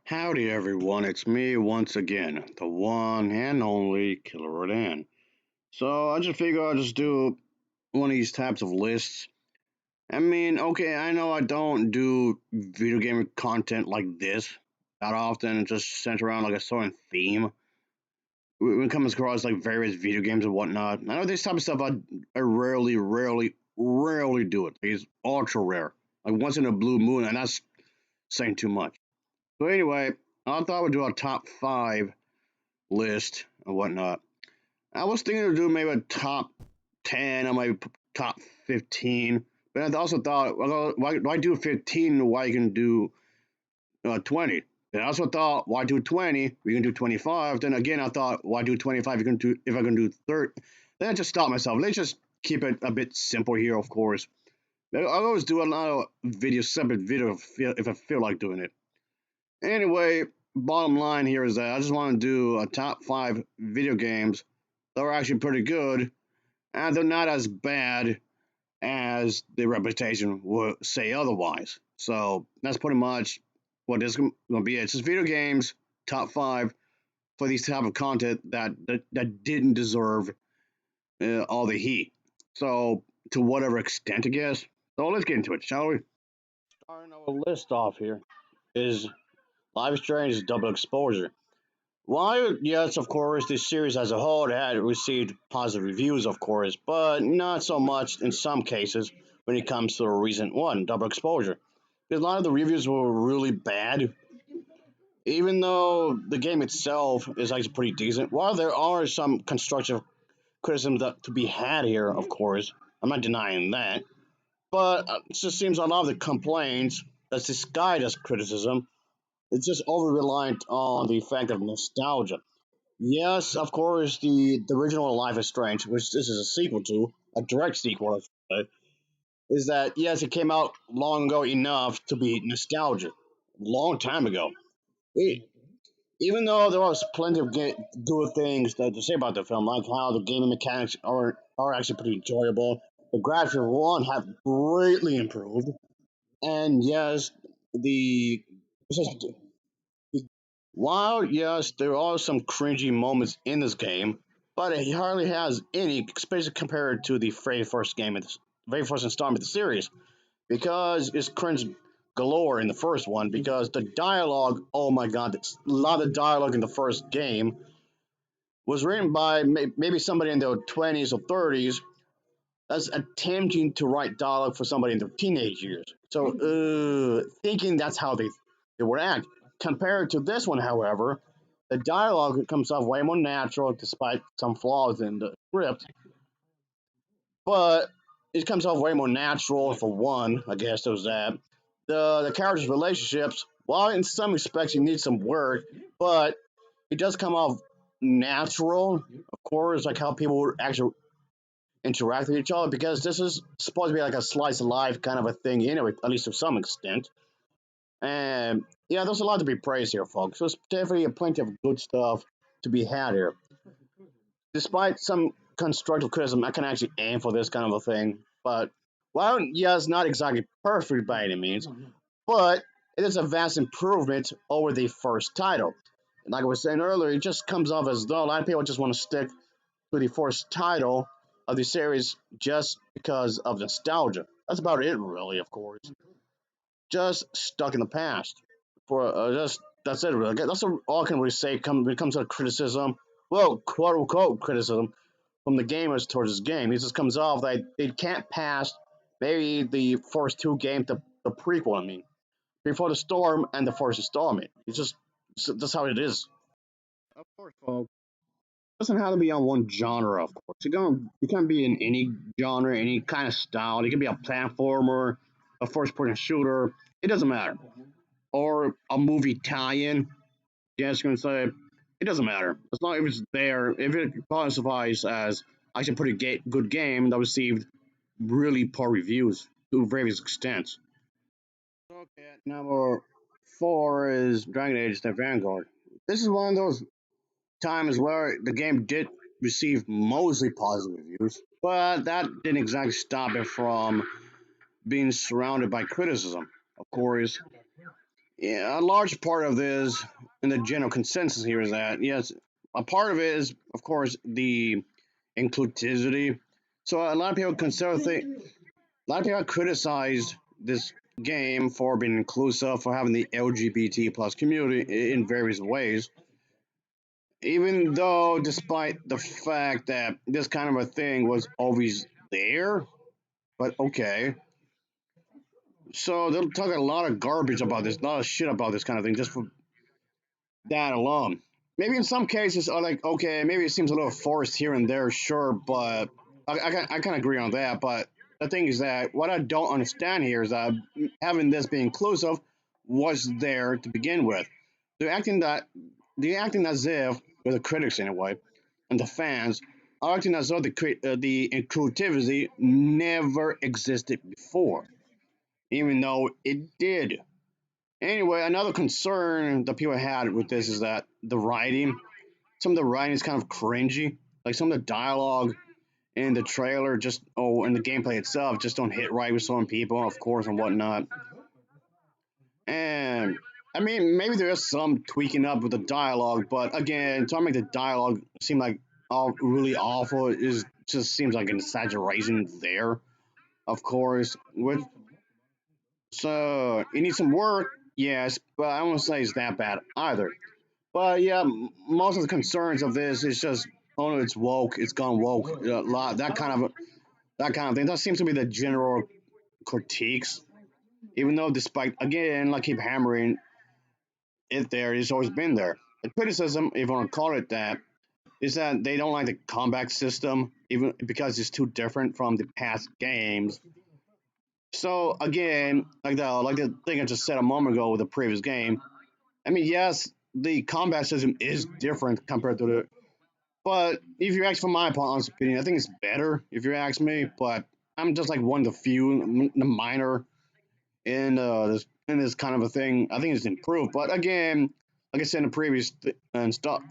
Howdy everyone, it's me once again, the one and only Killer Rodan. So I just figure I'll just do one of these types of lists. I mean, okay, I know I don't do video game content like this that often. It just centered around like a certain theme. When it comes across like various video games and whatnot, I know this type of stuff I rarely do it. It's ultra rare. Like once in a blue moon, and that's saying too much. So anyway, I thought I would do a top five list and whatnot. I was thinking of doing maybe a top 10 or maybe top 15, but I also thought, well, why do 15? Why you can do 20? Then I also thought, why do 20? We can do 25. Then again, I thought, why do 25? You can do if I can do 30. Then I just stopped myself. Let's just keep it a bit simple here, of course. I always do a lot of separate video if I feel like doing it. Anyway, bottom line here is that I just want to do a top five video games that are actually pretty good, and they're not as bad as the reputation would say otherwise. So that's pretty much what this is going to be. It's just video games, top five for these type of content that didn't deserve all the heat. So to whatever extent, I guess. So let's get into it, shall we? Starting our list off here is Life is Strange's Double Exposure. While, yes, of course, this series as a whole had received positive reviews, of course, but not so much in some cases when it comes to a recent one, Double Exposure. Because a lot of the reviews were really bad, even though the game itself is actually pretty decent. While there are some constructive criticisms to be had here, of course, I'm not denying that, but it just seems a lot of the complaints that's disguised as criticism, it's just over reliant on the fact of nostalgia. Yes, of course, the original Life is Strange, which this is a sequel to, a direct sequel, I should say, is that yes, it came out long ago enough to be nostalgic, long time ago. E- Even though there was plenty of good things to say about the film, like how the gaming mechanics are actually pretty enjoyable, the graphics of one have greatly improved, and yes, the while, yes, there are some cringy moments in this game, but it hardly has any, especially compared to the very first game, very first installment of the series, because it's cringe galore in the first one, because the dialogue, oh my god, a lot of dialogue in the first game was written by maybe somebody in their 20s or 30s that's attempting to write dialogue for somebody in their teenage years. So, thinking that's how they would act. Compared to this one, however, the dialogue comes off way more natural, despite some flaws in the script. But it comes off way more natural for one. I guess there's that. The characters' relationships, while in some respects you need some work, but it does come off natural. Of course, like how people actually interact with each other because this is supposed to be like a slice of life kind of a thing anyway, at least to some extent. And yeah, there's a lot to be praised here, folks. There's definitely plenty of good stuff to be had here. Despite some constructive criticism, I can actually aim for this kind of a thing. But well, yeah, it's not exactly perfect by any means, but it is a vast improvement over the first title. Like I was saying earlier, it just comes off as though a lot of people just want to stick to the first title of the series just because of nostalgia. That's about it, really. Of course, just stuck in the past. For just that's it. Really, that's all I can really say. When it comes to criticism, well, quote unquote criticism from the gamers towards this game, it just comes off that they can't pass maybe the first two games, the prequel. I mean, Before the Storm and the first installment. It's just that's how it is. Of course, folks. Doesn't have to be on one genre, of course. You can be in any genre, any kind of style. It can be a platformer, a first person shooter. It doesn't matter. Or a movie tie-in. Yes, gonna say it doesn't matter. As long as it's there, if it classifies as actually a pretty good game that received really poor reviews to various extents. Okay, number four is Dragon Age: The Vanguard. This is one of those times where the game did receive mostly positive reviews, but that didn't exactly stop it from being surrounded by criticism. Of course, Yeah, a large part of this, and the general consensus here is that yes, a part of it is, of course, the inclusivity. So a lot of people a lot of people criticize this game for being inclusive, for having the LGBT plus community in various ways. Even though, despite the fact that this kind of a thing was always there, but okay. So they'll talk a lot of garbage about this, a lot of shit about this kind of thing, just for that alone. Maybe in some cases, are like, okay, maybe it seems a little forced here and there, sure, but I can agree on that. But the thing is that what I don't understand here is that having this be inclusive was there to begin with. They're acting that they're acting as if, with the critics anyway, and the fans, are acting as though the inclusivity never existed before, even though it did. Anyway, another concern that people had with this is that the writing, some of the writing is kind of cringy. Like some of the dialogue in the trailer, just and the gameplay itself, just don't hit right with some people, of course, and whatnot. And I mean, maybe there is some tweaking up with the dialogue, but again, to make the dialogue seem like all really awful is just seems like an exaggeration there. Of course, with so it needs some work, yes, but I won't say it's that bad either. But yeah, most of the concerns of this is just, oh, it's woke, it's gone woke, lot that kind of thing. That seems to be the general critiques. Even though, despite again, I keep hammering it, there it's always been there. The criticism, if you want to call it that, is that they don't like the combat system, even because it's too different from the past games. So again, like the thing I just said a moment ago with the previous game. I mean, yes, the combat system is different compared to the. But if you ask for my honest opinion, I think it's better if you ask me. But I'm just like one of the few, the minor in this kind of a thing. I think it's improved. But again, like I said in the previous and stuff,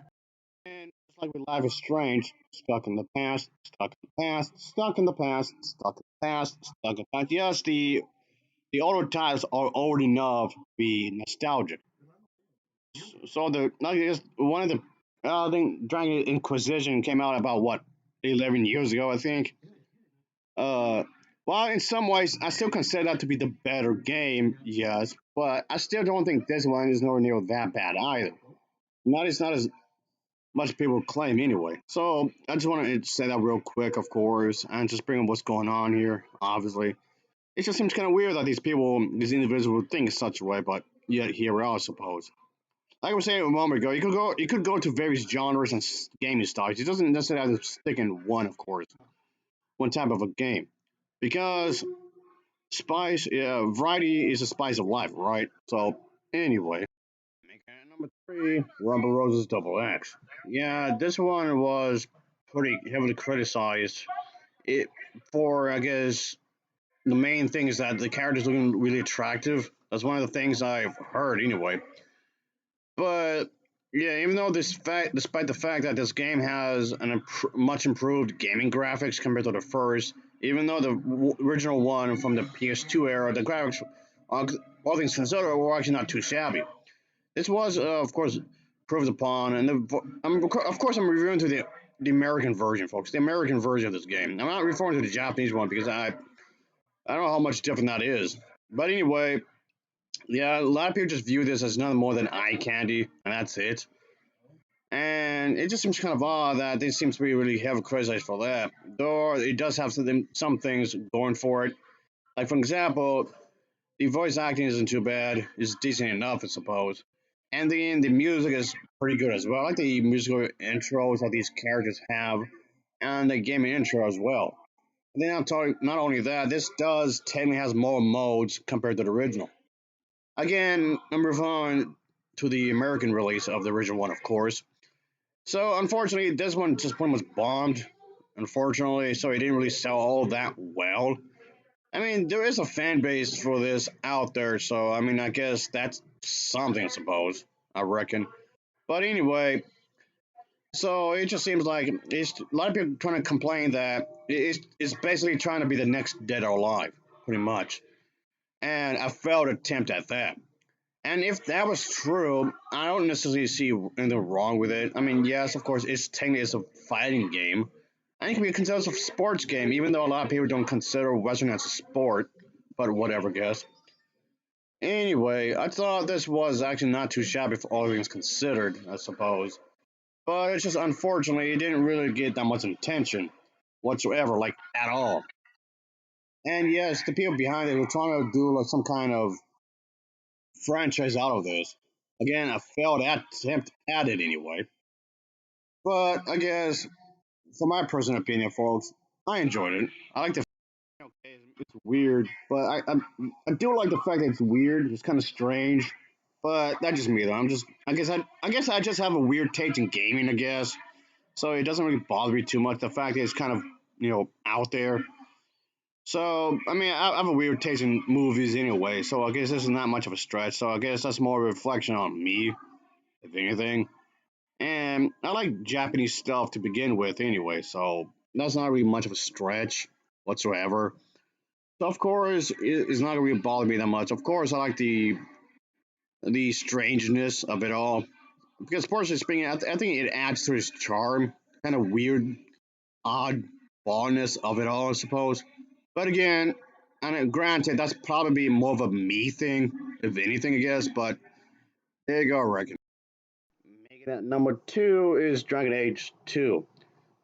and just like with Life is Strange, stuck in the past, stuck in the past, stuck in the past, stuck in the past, stuck in the past. Yes, the auto types are old enough to be nostalgic. So I guess one of the I think Dragon Inquisition came out about what 11 years ago, I think. Uh, well, in some ways, I still consider that to be the better game, yes, but I still don't think this one is nowhere near that bad either. Not as much people claim anyway. So I just want to say that real quick, of course, and just bring up what's going on here. Obviously, it just seems kind of weird that these individuals, think such a way, but yet here we are, I suppose. Like I was saying a moment ago, you could go to various genres and gaming styles. It doesn't necessarily have to stick in one, of course, one type of a game, because variety is the spice of life, right? So anyway, number three, Rumble Roses Double X. Yeah, this one was pretty heavily criticized. It for I guess the main thing is that the characters looking really attractive. That's one of the things I've heard anyway. But yeah, even though despite the fact that this game has much improved gaming graphics compared to the first, even though the original one from the PS2 era, the graphics, uh, all things considered, were actually not too shabby. This was, of course, proved upon, and of course, I'm referring to the American version, folks. The American version of this game. I'm not referring to the Japanese one because I don't know how much different that is. But anyway, yeah, a lot of people just view this as nothing more than eye candy, and that's it. And it just seems kind of odd that they seem to be really heavily criticized for that. Though it does have some things going for it. Like for example, the voice acting isn't too bad; it's decent enough, I suppose. And the music is pretty good as well. I like the musical intros that these characters have, and the gaming intro as well. And then not only that, this does technically has more modes compared to the original. Again, I'm referring to the American release of the original one, of course. So unfortunately, this one just one was bombed. Unfortunately, so it didn't really sell all that well. I mean, there is a fan base for this out there, so I mean, I guess that's something, I suppose. I reckon. But anyway, so it just seems like it's a lot of people trying to complain that it's basically trying to be the next Dead or Alive, pretty much, and a failed attempt at that. And if that was true, I don't necessarily see anything wrong with it. I mean, yes, of course, it's technically it's a fighting game, and it can be considered a sports game, even though a lot of people don't consider wrestling as a sport. But whatever, guess. Anyway, I thought this was actually not too shabby for all things considered, I suppose. But it's just unfortunately it didn't really get that much attention whatsoever, like at all. And yes, the people behind it were trying to do like some kind of franchise out of this. Again, a failed attempt at it anyway. But I guess, for my personal opinion, folks, I enjoyed it. I like the okay, it's weird, but I do like the fact that it's weird. It's kind of strange, but that's just me though. I guess I just have a weird taste in gaming. I guess so. It doesn't really bother me too much. The fact that it's kind of out there. So I mean, I have a weird taste in movies anyway. So I guess this is not much of a stretch. So I guess that's more a reflection on me, if anything. And I like Japanese stuff to begin with anyway, so that's not really much of a stretch whatsoever. So of course, it's not gonna really bother me that much. Of course, I like the strangeness of it all because, personally speaking, I think it adds to its charm. Kind of weird, odd ballness of it all, I suppose. But again, and granted, that's probably more of a me thing, if anything, I guess. But there you go, I reckon. Making it number two is Dragon Age 2.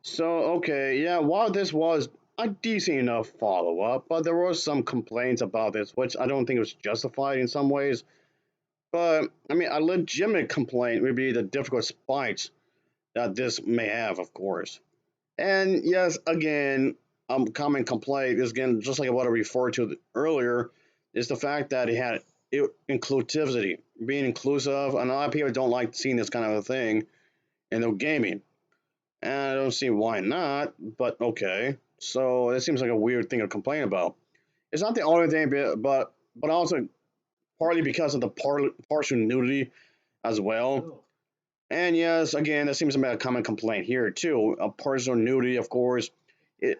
So, okay, yeah, while this was a decent enough follow up, but there were some complaints about this, which I don't think was justified in some ways. But, I mean, a legitimate complaint would be the difficult spikes that this may have, of course. And yes, again, common complaint is again, just like what I referred to earlier, is the fact that inclusivity, being inclusive, and a lot of people don't like seeing this kind of a thing in their gaming. And I don't see why not, but okay. So it seems like a weird thing to complain about. It's not the only thing, but also partly because of the partial nudity as well. And yes, again, that seems to be a common complaint here too. A partial nudity, of course. It,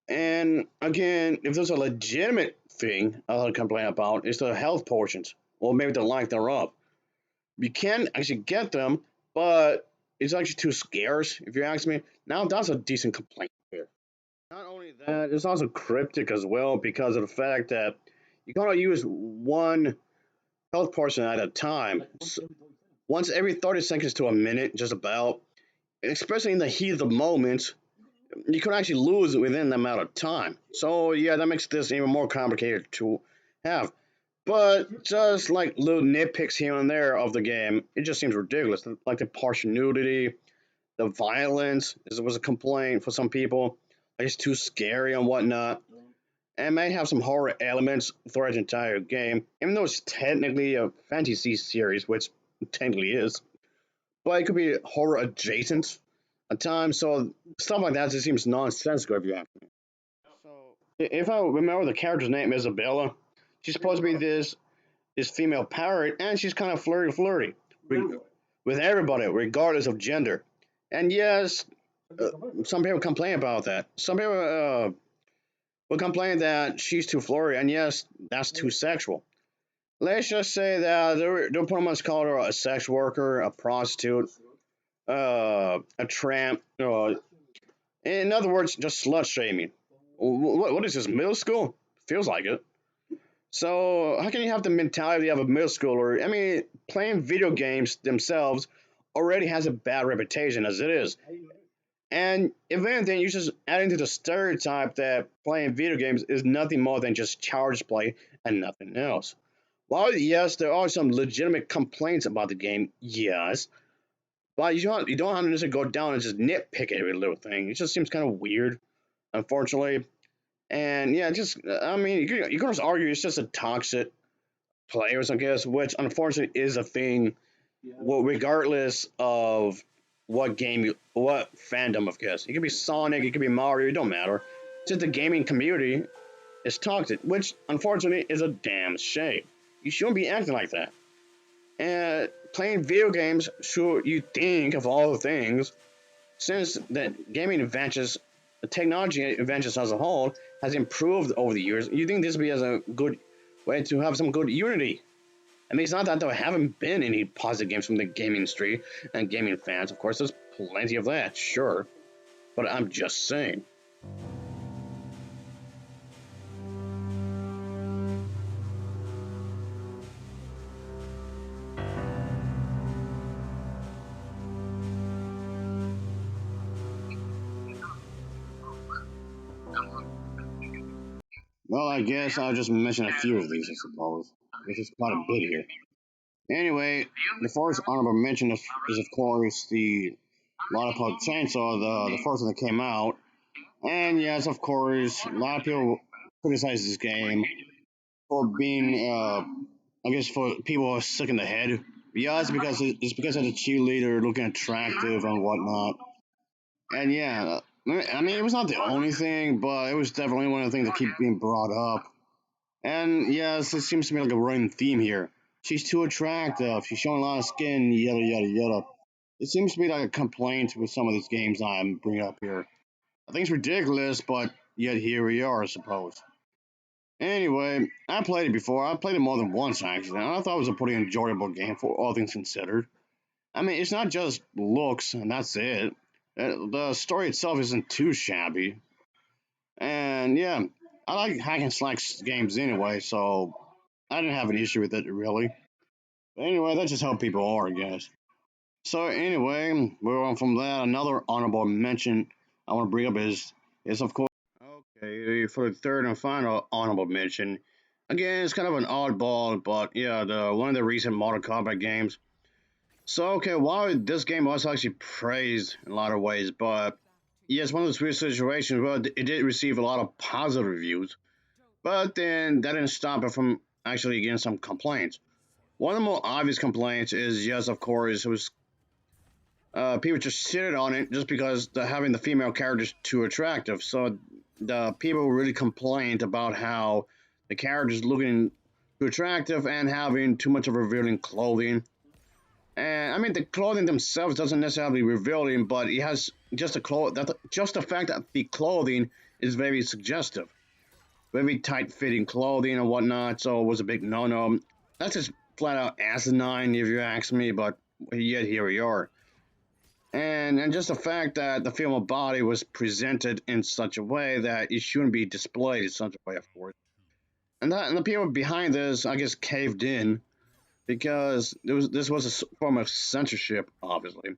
and again, if there's a legitimate thing I'll complain about, it's the health potions, or maybe the lack thereof. You can actually get them, but it's actually too scarce, if you ask me. Now that's a decent complaint here. Not only that, it's also cryptic as well because of the fact that you can only use one health potion at a time. Once every 30 seconds to a minute, just about. Especially in the heat of the moment, you can actually lose within the amount of time. So yeah, that makes this even more complicated to have. But just like little nitpicks here and there of the game, it just seems ridiculous. Like the partial nudity, the violence was a complaint for some people. Like it's too scary and whatnot. And it may have some horror elements throughout the entire game, even though it's technically a fantasy series, which it technically is. But it could be horror adjacent at times, so stuff like that just seems nonsensical if you ask me. So, if I remember, the character's name is Isabella. She's supposed to be this female pirate, and she's kind of flirty with everybody, regardless of gender. And yes, some people complain about that. Some people will complain that she's too flirty, and yes, that's too sexual. Let's just say that they're pretty much call her a sex worker, a prostitute, a tramp. In other words, just slut shaming. What is this, middle school? Feels like it. So how can you have the mentality of a middle schooler? I mean, playing video games themselves already has a bad reputation as it is. And if anything, you're just adding to the stereotype that playing video games is nothing more than just childish play and nothing else. While yes, there are some legitimate complaints about the game, yes, but you don't have to just go down and just nitpick every little thing. It just seems kind of weird, unfortunately. And yeah, just I mean, you can just argue it's just a toxic players, I guess, which unfortunately is a thing. Well, regardless of what fandom, of guess, it could be Sonic, it could be Mario, it don't matter. Just the gaming community is toxic, which unfortunately is a damn shame. You shouldn't be acting like that. And playing video games, sure, you think of all the things, since the gaming advances, the technology advances as a whole has improved over the years, you think this would be as a good way to have some good unity I mean, it's not that there haven't been any positive games from the gaming industry and gaming fans. Of course, there's plenty of that, sure. But I'm just saying. Well, I guess I'll just mention a few of these, I suppose. Which is quite a bit here. Anyway, the first honorable mention is of course, the L Chancellor, the first one that came out. And yes, of course, a lot of people criticize this game for being, I guess, for people who are sick in the head. Yeah, it's because of the cheerleader looking attractive and whatnot. And yeah, I mean, it was not the only thing, but it was definitely one of the things that keep being brought up. And yes, it seems to be like a running theme here. She's too attractive. She's showing a lot of skin. Yada yada yada. It seems to be like a complaint with some of these games I'm bringing up here. I think it's ridiculous, but yet here we are, I suppose. Anyway, I played it before. I played it more than once actually, and I thought it was a pretty enjoyable game for all things considered. I mean, it's not just looks and that's it. The story itself isn't too shabby, and yeah, I like hack and slash games anyway, so I didn't have an issue with it really. But anyway, that's just how people are, I guess. So anyway, we're on from that. Another honorable mention I want to bring up is of course okay for the third and final honorable mention. Again, it's kind of an oddball, but yeah, the one of the recent Mortal Kombat games. So okay, while this game was actually praised in a lot of ways, but yeah, it's one of those weird situations where it did receive a lot of positive reviews, but then that didn't stop it from actually getting some complaints. One of the more obvious complaints is yes, of course, it was people just shitted on it just because having the female characters too attractive. So the people really complained about how the characters looking too attractive and having too much of revealing clothing. And I mean, the clothing themselves doesn't necessarily reveal him, but it has just the fact that the clothing is very suggestive, very tight-fitting clothing and whatnot. So it was a big no-no. That's just flat out asinine, if you ask me. But yet here we are, and just the fact that the female body was presented in such a way that it shouldn't be displayed in such a way, of course. And the people behind this, I guess, caved in because this was a form of censorship, obviously.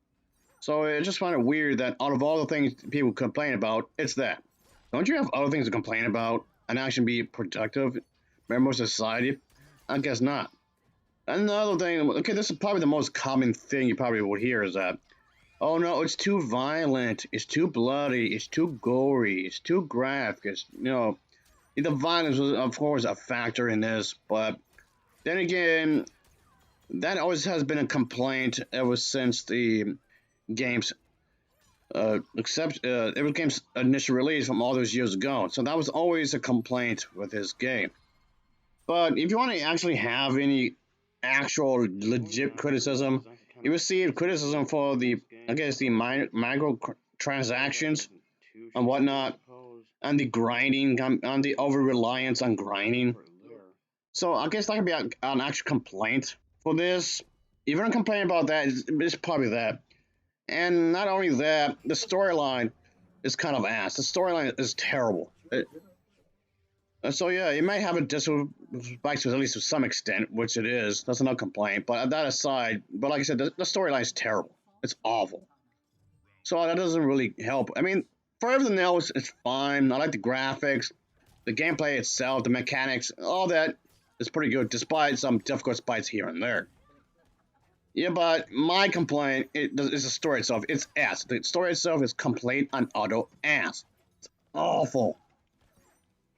So I just find it weird that out of all the things people complain about, it's that. Don't you have other things to complain about and actually be productive member of society? I guess not. Another thing, okay, this is probably the most common thing you probably would hear is that, oh no, it's too violent, it's too bloody, it's too gory, it's too graphic. The violence was, of course, a factor in this, but then again, that always has been a complaint ever since the game's game's initial release from all those years ago. So that was always a complaint with this game. But if you want to actually have any actual legit criticism, you receive criticism for I guess, the micro transactions and whatnot, and the grinding, and the over reliance on grinding. So I guess that could be an actual complaint for this. If you're gonna complain about that, it's probably that. And not only that, the storyline is kind of ass. The storyline is terrible. So yeah, you might have a disrespect at least to some extent, which it is. That's no complaint. But that aside, but like I said, the storyline is terrible. It's awful. So that doesn't really help. I mean, for everything else, it's fine. I like the graphics, the gameplay itself, the mechanics, all that is pretty good, despite some difficult spots here and there. Yeah, but my complaint is the story itself. It's ass. The story itself is complete and utter ass. Awful.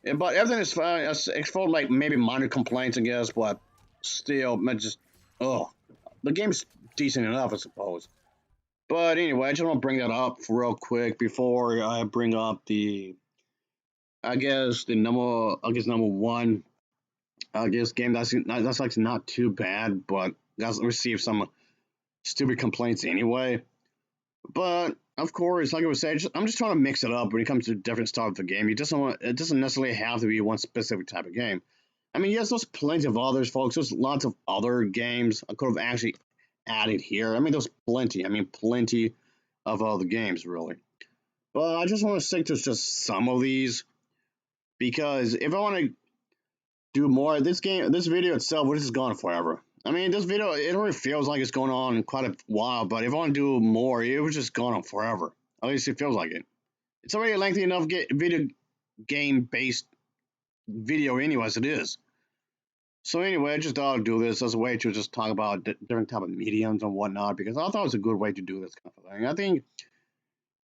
Yeah, but everything is fine. It's for like maybe minor complaints, I guess, but still, man, just oh, the game's decent enough, I suppose. But anyway, I just want to bring that up real quick before I bring up number one, game that's like not too bad, but that's received some stupid complaints anyway. But of course, like I was saying, I'm just trying to mix it up when it comes to different styles of the game. It doesn't necessarily have to be one specific type of game. I mean, yes, there's plenty of others, folks. There's lots of other games I could have actually added here. I mean, there's plenty. I mean, plenty of other games, really. But I just want to stick to just some of these because if I want to do more, this video itself, would just gone forever. I mean, this video, it already feels like it's going on quite a while, but if I want to do more, it was just going on forever. At least it feels like it. It's already a lengthy enough video game based video, anyway, as it is. So anyway, I just thought I'd do this as a way to just talk about different type of mediums and whatnot because I thought it was a good way to do this kind of thing. I think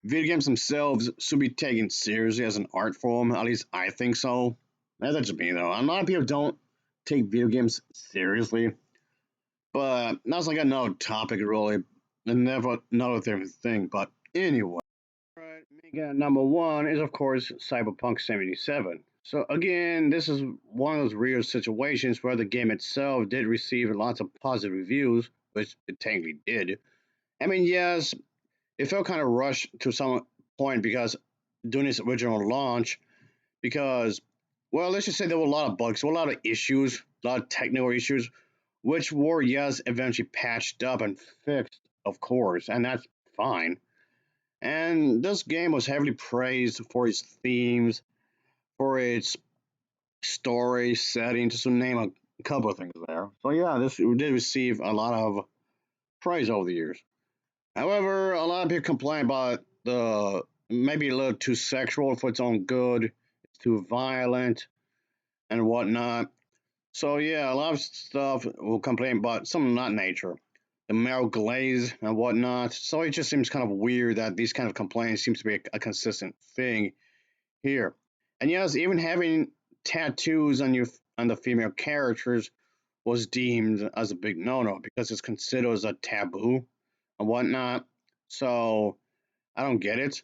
video games themselves should be taken seriously as an art form. At least I think so. That's just me though. A lot of people don't take video games seriously, but that's like another topic really, and never another thing. But anyway. Right, mega number one is of course Cyberpunk 77. So again, this is one of those real situations where the game itself did receive lots of positive reviews, which it technically did. I mean, yes, it felt kind of rushed to some point because during its original launch, because well, let's just say there were a lot of bugs, there were a lot of issues, a lot of technical issues, which were yes eventually patched up and fixed, of course, and that's fine. And this game was heavily praised for its themes, for its story setting, just to name a couple of things there. So yeah, this did receive a lot of praise over the years. However, a lot of people complain about the maybe a little too sexual for its own good, it's too violent and whatnot. So yeah, a lot of stuff will complain about some of that nature. The male glaze and whatnot. So it just seems kind of weird that these kind of complaints seems to be a consistent thing here. And yes, even having tattoos on the female characters was deemed as a big no-no because it's considered as a taboo and whatnot. So I don't get it.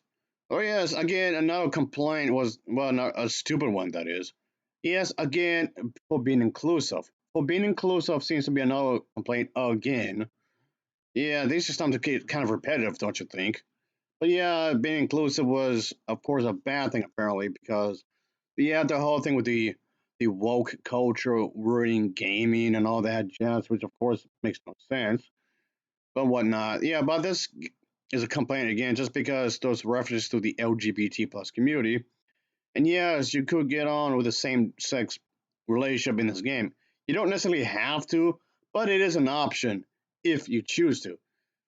Oh yes, again another complaint was well not a stupid one that is. Yes, again for being inclusive. For being inclusive seems to be another complaint again. Yeah, these are starting to get kind of repetitive, don't you think? But yeah, being inclusive was, of course, a bad thing apparently because yeah, the whole thing with the woke culture ruining gaming and all that jazz, which of course makes no sense, but whatnot. Yeah, but this is a complaint again, just because those references to the LGBT plus community. And yes, you could get on with the same sex relationship in this game. You don't necessarily have to, but it is an option if you choose to,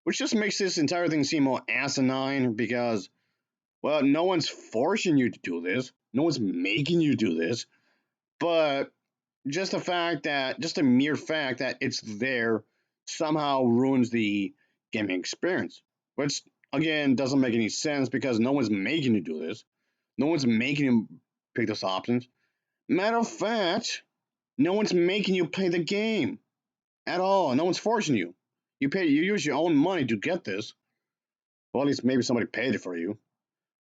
which just makes this entire thing seem more asinine because well, no one's forcing you to do this. No one's making you do this. But just the mere fact that it's there somehow ruins the gaming experience. Which, again, doesn't make any sense because no one's making you do this. No one's making you pick those options. Matter of fact, no one's making you play the game at all. No one's forcing you. You use your own money to get this. Well, at least maybe somebody paid it for you.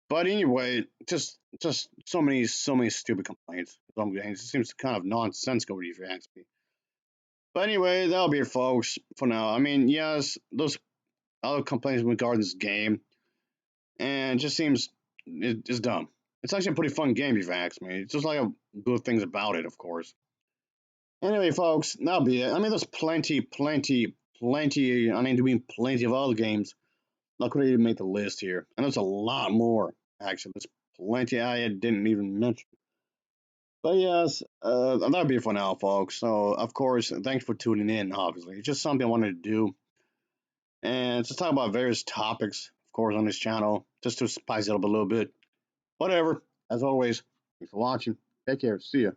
But anyway, just so many stupid complaints. It seems kind of nonsensical if you ask me. But anyway, that'll be it, folks. For now, I mean, yes, those other complaints regarding this game, and it just seems it's dumb. It's actually a pretty fun game if you ask me. It's just like a good things about it, of course. Anyway, folks, that'll be it. I mean, there's plenty. I mean, doing plenty of other games. I couldn't even make the list here, and there's a lot more. Actually, there's plenty I didn't even mention. But yes, that'll be it for now, folks. So, of course, thanks for tuning in. Obviously, it's just something I wanted to do, and just talk about various topics, of course, on this channel, just to spice it up a little bit. Whatever. As always, thanks for watching. Take care. See ya.